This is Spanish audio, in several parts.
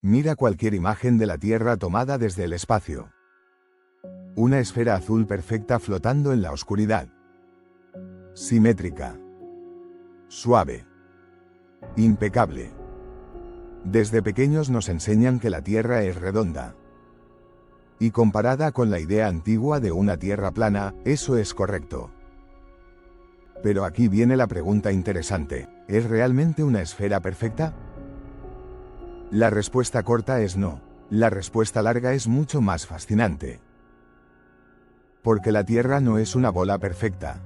Mira cualquier imagen de la Tierra tomada desde el espacio. Una esfera azul perfecta flotando en la oscuridad. Simétrica. Suave. Impecable. Desde pequeños nos enseñan que la Tierra es redonda. Y comparada con la idea antigua de una Tierra plana, eso es correcto. Pero aquí viene la pregunta interesante: ¿es realmente una esfera perfecta? La respuesta corta es no. La respuesta larga es mucho más fascinante. Porque la Tierra no es una bola perfecta.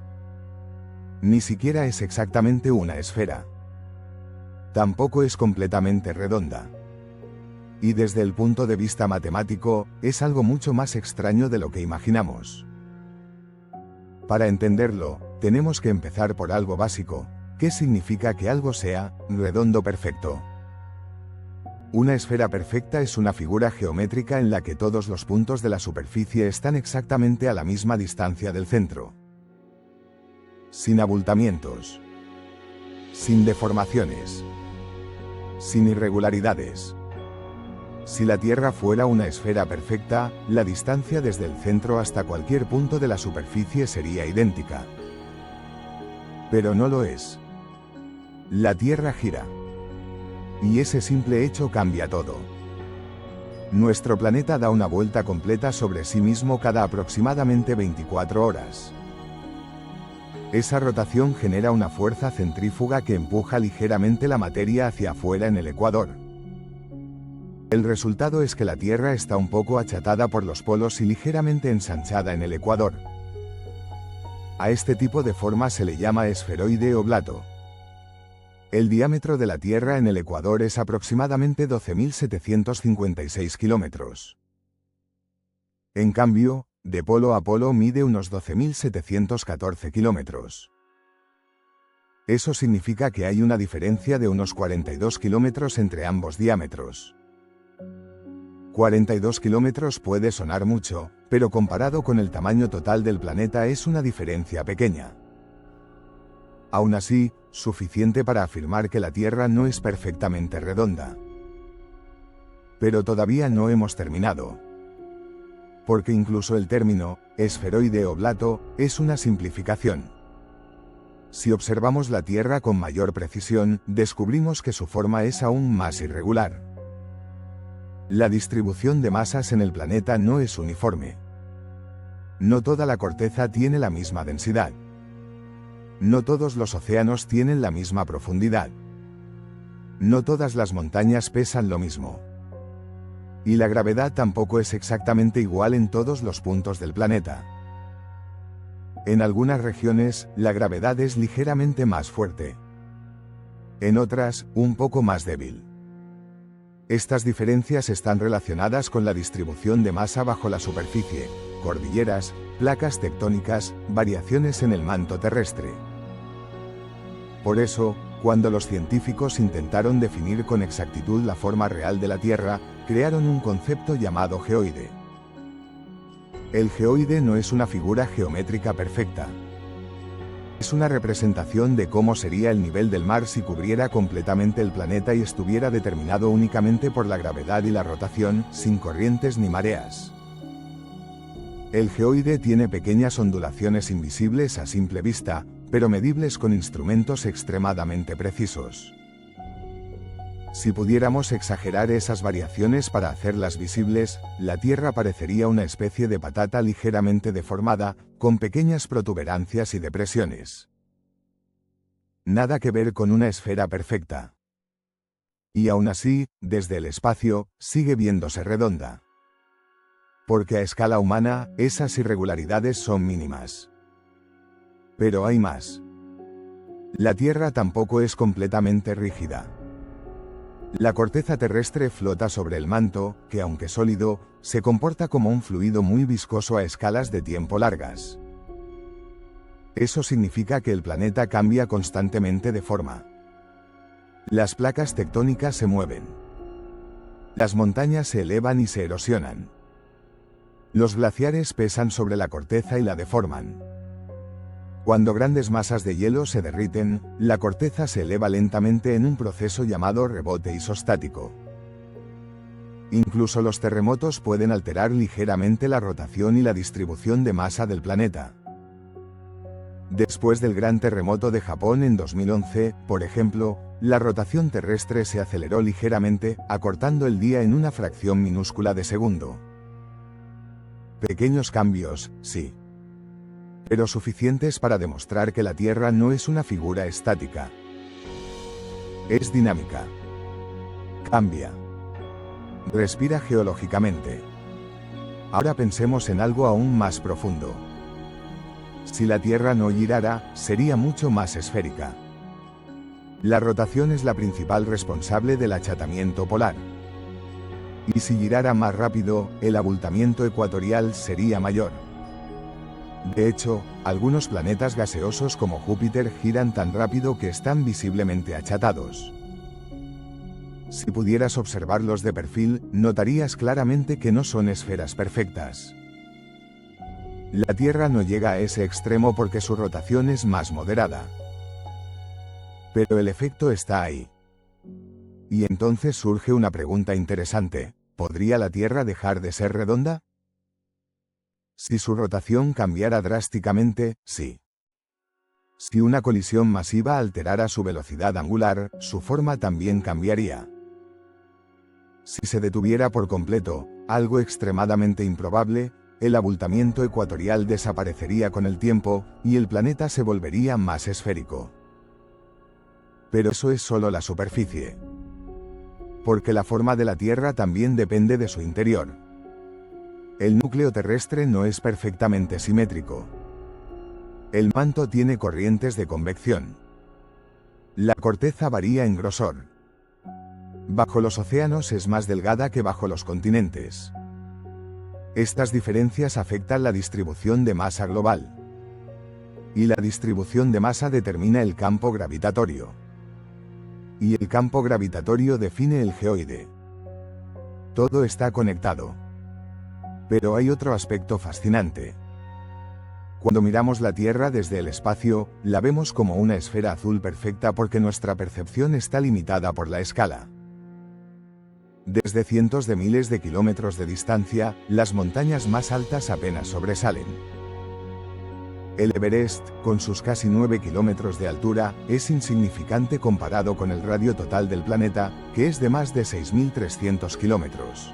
Ni siquiera es exactamente una esfera. Tampoco es completamente redonda. Y desde el punto de vista matemático, es algo mucho más extraño de lo que imaginamos. Para entenderlo, tenemos que empezar por algo básico. ¿Qué significa que algo sea redondo perfecto? Una esfera perfecta es una figura geométrica en la que todos los puntos de la superficie están exactamente a la misma distancia del centro. Sin abultamientos. Sin deformaciones. Sin irregularidades. Si la Tierra fuera una esfera perfecta, la distancia desde el centro hasta cualquier punto de la superficie sería idéntica. Pero no lo es. La Tierra gira. Y ese simple hecho cambia todo. Nuestro planeta da una vuelta completa sobre sí mismo cada aproximadamente 24 horas. Esa rotación genera una fuerza centrífuga que empuja ligeramente la materia hacia afuera en el ecuador. El resultado es que la Tierra está un poco achatada por los polos y ligeramente ensanchada en el ecuador. A este tipo de forma se le llama esferoide oblato. El diámetro de la Tierra en el ecuador es aproximadamente 12.756 kilómetros. En cambio, de polo a polo mide unos 12.714 kilómetros. Eso significa que hay una diferencia de unos 42 kilómetros entre ambos diámetros. 42 kilómetros puede sonar mucho, pero comparado con el tamaño total del planeta es una diferencia pequeña. Aún así, suficiente para afirmar que la Tierra no es perfectamente redonda. Pero todavía no hemos terminado. Porque incluso el término esferoide oblato es una simplificación. Si observamos la Tierra con mayor precisión, descubrimos que su forma es aún más irregular. La distribución de masas en el planeta no es uniforme. No toda la corteza tiene la misma densidad. No todos los océanos tienen la misma profundidad. No todas las montañas pesan lo mismo. Y la gravedad tampoco es exactamente igual en todos los puntos del planeta. En algunas regiones, la gravedad es ligeramente más fuerte. En otras, un poco más débil. Estas diferencias están relacionadas con la distribución de masa bajo la superficie, cordilleras, placas tectónicas, variaciones en el manto terrestre. Por eso, cuando los científicos intentaron definir con exactitud la forma real de la Tierra, crearon un concepto llamado geoide. El geoide no es una figura geométrica perfecta. Es una representación de cómo sería el nivel del mar si cubriera completamente el planeta y estuviera determinado únicamente por la gravedad y la rotación, sin corrientes ni mareas. El geoide tiene pequeñas ondulaciones invisibles a simple vista, pero medibles con instrumentos extremadamente precisos. Si pudiéramos exagerar esas variaciones para hacerlas visibles, la Tierra parecería una especie de patata ligeramente deformada, con pequeñas protuberancias y depresiones. Nada que ver con una esfera perfecta. Y aún así, desde el espacio, sigue viéndose redonda. Porque a escala humana, esas irregularidades son mínimas. Pero hay más. La Tierra tampoco es completamente rígida. La corteza terrestre flota sobre el manto, que aunque sólido, se comporta como un fluido muy viscoso a escalas de tiempo largas. Eso significa que el planeta cambia constantemente de forma. Las placas tectónicas se mueven. Las montañas se elevan y se erosionan. Los glaciares pesan sobre la corteza y la deforman. Cuando grandes masas de hielo se derriten, la corteza se eleva lentamente en un proceso llamado rebote isostático. Incluso los terremotos pueden alterar ligeramente la rotación y la distribución de masa del planeta. Después del gran terremoto de Japón en 2011, por ejemplo, la rotación terrestre se aceleró ligeramente, acortando el día en una fracción minúscula de segundo. Pequeños cambios, sí, pero suficientes para demostrar que la Tierra no es una figura estática. Es dinámica. Cambia. Respira geológicamente. Ahora pensemos en algo aún más profundo. Si la Tierra no girara, sería mucho más esférica. La rotación es la principal responsable del achatamiento polar. Y si girara más rápido, el abultamiento ecuatorial sería mayor. De hecho, algunos planetas gaseosos como Júpiter giran tan rápido que están visiblemente achatados. Si pudieras observarlos de perfil, notarías claramente que no son esferas perfectas. La Tierra no llega a ese extremo porque su rotación es más moderada. Pero el efecto está ahí. Y entonces surge una pregunta interesante: ¿podría la Tierra dejar de ser redonda? Si su rotación cambiara drásticamente, sí. Si una colisión masiva alterara su velocidad angular, su forma también cambiaría. Si se detuviera por completo, algo extremadamente improbable, el abultamiento ecuatorial desaparecería con el tiempo, y el planeta se volvería más esférico. Pero eso es solo la superficie. Porque la forma de la Tierra también depende de su interior. El núcleo terrestre no es perfectamente simétrico. El manto tiene corrientes de convección. La corteza varía en grosor. Bajo los océanos es más delgada que bajo los continentes. Estas diferencias afectan la distribución de masa global. Y la distribución de masa determina el campo gravitatorio. Y el campo gravitatorio define el geoide. Todo está conectado. Pero hay otro aspecto fascinante. Cuando miramos la Tierra desde el espacio, la vemos como una esfera azul perfecta porque nuestra percepción está limitada por la escala. Desde cientos de miles de kilómetros de distancia, las montañas más altas apenas sobresalen. El Everest, con sus casi 9 kilómetros de altura, es insignificante comparado con el radio total del planeta, que es de más de 6.300 kilómetros.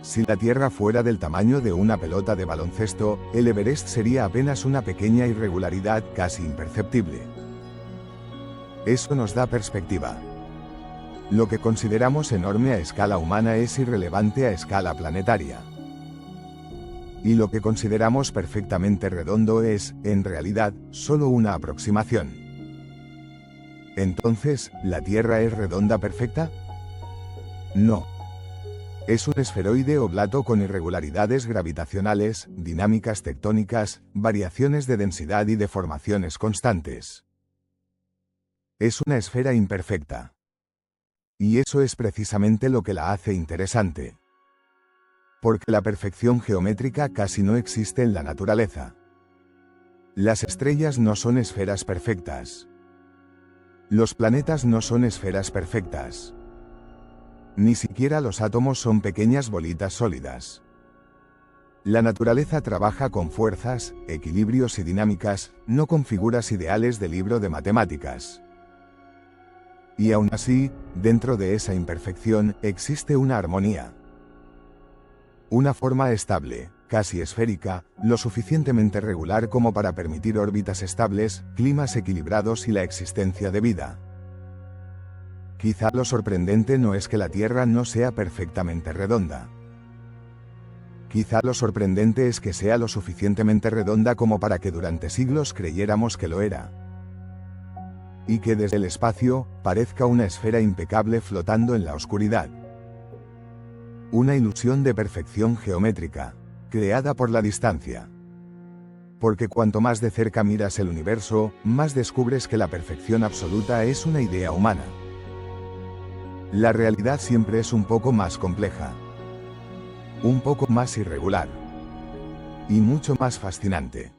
Si la Tierra fuera del tamaño de una pelota de baloncesto, el Everest sería apenas una pequeña irregularidad casi imperceptible. Eso nos da perspectiva. Lo que consideramos enorme a escala humana es irrelevante a escala planetaria. Y lo que consideramos perfectamente redondo es, en realidad, solo una aproximación. Entonces, ¿la Tierra es redonda perfecta? No. Es un esferoide oblato con irregularidades gravitacionales, dinámicas tectónicas, variaciones de densidad y deformaciones constantes. Es una esfera imperfecta. Y eso es precisamente lo que la hace interesante. Porque la perfección geométrica casi no existe en la naturaleza. Las estrellas no son esferas perfectas. Los planetas no son esferas perfectas. Ni siquiera los átomos son pequeñas bolitas sólidas. La naturaleza trabaja con fuerzas, equilibrios y dinámicas, no con figuras ideales de libro de matemáticas. Y aún así, dentro de esa imperfección, existe una armonía. Una forma estable, casi esférica, lo suficientemente regular como para permitir órbitas estables, climas equilibrados y la existencia de vida. Quizá lo sorprendente no es que la Tierra no sea perfectamente redonda. Quizá lo sorprendente es que sea lo suficientemente redonda como para que durante siglos creyéramos que lo era. Y que desde el espacio, parezca una esfera impecable flotando en la oscuridad. Una ilusión de perfección geométrica, creada por la distancia. Porque cuanto más de cerca miras el universo, más descubres que la perfección absoluta es una idea humana. La realidad siempre es un poco más compleja. Un poco más irregular. Y mucho más fascinante.